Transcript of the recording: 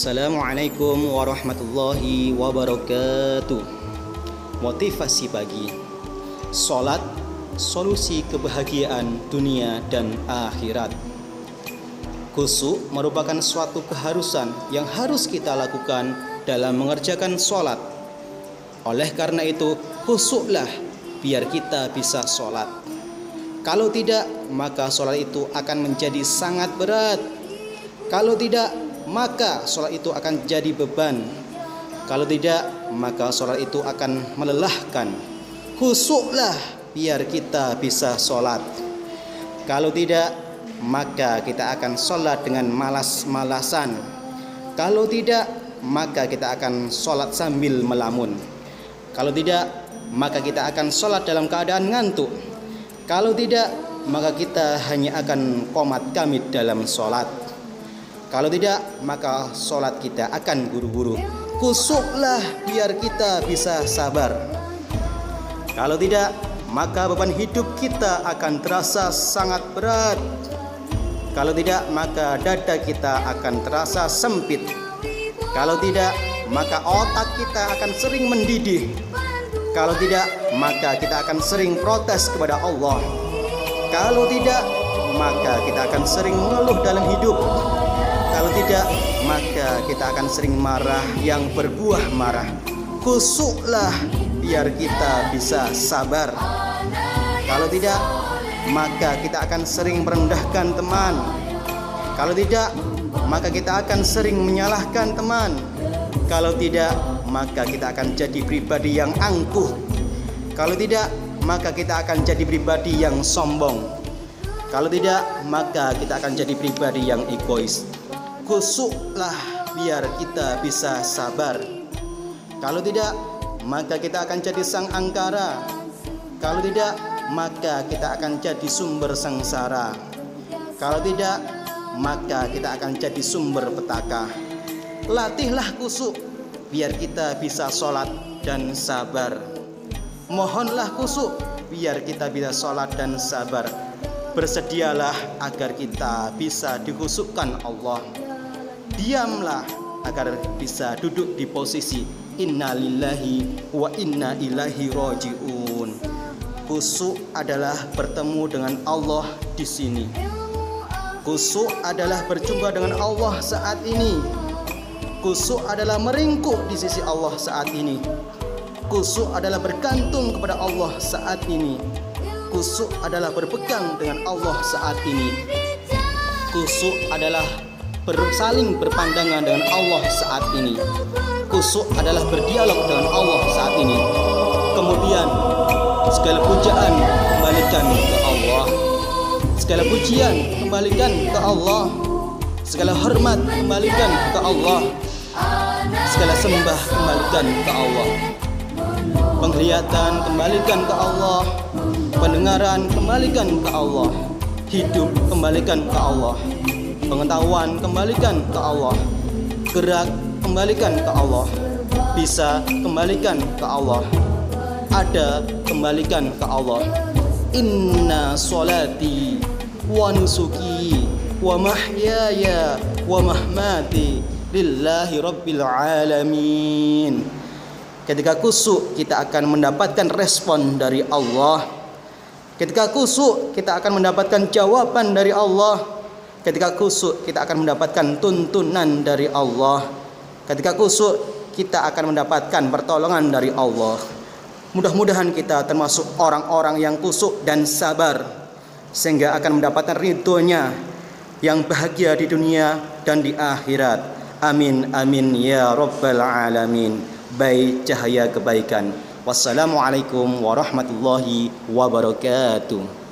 Assalamualaikum warahmatullahi wabarakatuh. Motivasi pagi. Salat, solusi kebahagiaan dunia dan akhirat. Khusyuk merupakan suatu keharusan yang harus kita lakukan dalam mengerjakan salat. Oleh karena itu, khusyuklah biar kita bisa salat. Kalau tidak, maka salat itu akan menjadi sangat berat. Kalau tidak, maka salat itu akan jadi beban. Kalau tidak, maka salat itu akan melelahkan. Khusyuklah biar kita bisa salat. Kalau tidak, maka kita akan salat dengan malas-malasan. Kalau tidak, maka kita akan salat sambil melamun. Kalau tidak, maka kita akan salat dalam keadaan ngantuk. Kalau tidak, maka kita hanya akan qomat kamit dalam salat. Kalau tidak, maka salat kita akan buru-buru. Khusyuklah biar kita bisa sabar. Kalau tidak, maka beban hidup kita akan terasa sangat berat. Kalau tidak, maka dada kita akan terasa sempit. Kalau tidak, maka otak kita akan sering mendidih. Kalau tidak, maka kita akan sering protes kepada Allah. Kalau tidak, maka kita akan sering mengeluh dalam hidup. Kalau tidak, maka kita akan sering marah yang berbuah marah. Khusyuklah biar kita bisa sabar. Kalau tidak, maka kita akan sering merendahkan teman. Kalau tidak, maka kita akan sering menyalahkan teman. Kalau tidak, maka kita akan jadi pribadi yang angkuh. Kalau tidak, maka kita akan jadi pribadi yang sombong. Kalau tidak, maka kita akan jadi pribadi yang egois. Khusyuklah biar kita bisa sabar. Kalau tidak, maka kita akan jadi sang angkara. Kalau tidak, maka kita akan jadi sumber sengsara. Kalau tidak, maka kita akan jadi sumber petaka. Latihlah khusyuk biar kita bisa sholat dan sabar. Mohonlah khusyuk biar kita bisa sholat dan sabar. Bersedialah agar kita bisa dikhusyukkan Allah. Diamlah agar bisa duduk di posisi inna lillahi wa inna ilaihi raji'un. Khusyuk adalah bertemu dengan Allah di sini. Khusyuk adalah berjumpa dengan Allah saat ini. Khusyuk adalah meringkuk di sisi Allah saat ini. Khusyuk adalah bergantung kepada Allah saat ini. Khusyuk adalah berpegang dengan Allah saat ini. Khusyuk adalah saling berpandangan dengan Allah saat ini. Khusyuk adalah berdialog dengan Allah saat ini. Kemudian segala pujian kembalikan ke Allah. Segala pujian kembalikan ke Allah. Segala hormat kembalikan ke Allah. Segala sembah kembalikan ke Allah. Penglihatan kembalikan ke Allah. Pendengaran kembalikan ke Allah. Hidup kembalikan ke Allah. Pengetahuan kembalikan ke Allah. Gerak kembalikan ke Allah. Bisa kembalikan ke Allah. Ada kembalikan ke Allah. Inna sholati wa nusuki wa mahyaya wa mahmati lillahi rabbil alamin. Ketika khusyuk, kita akan mendapatkan respon dari Allah. Ketika khusyuk, kita akan mendapatkan jawaban dari Allah. Ketika khusyuk, kita akan mendapatkan tuntunan dari Allah. Ketika khusyuk, kita akan mendapatkan pertolongan dari Allah. Mudah-mudahan kita termasuk orang-orang yang khusyuk dan sabar, sehingga akan mendapatkan ridhonya yang bahagia di dunia dan di akhirat. Amin amin ya rabbal alamin. Baik cahaya kebaikan. Wassalamualaikum warahmatullahi wabarakatuh.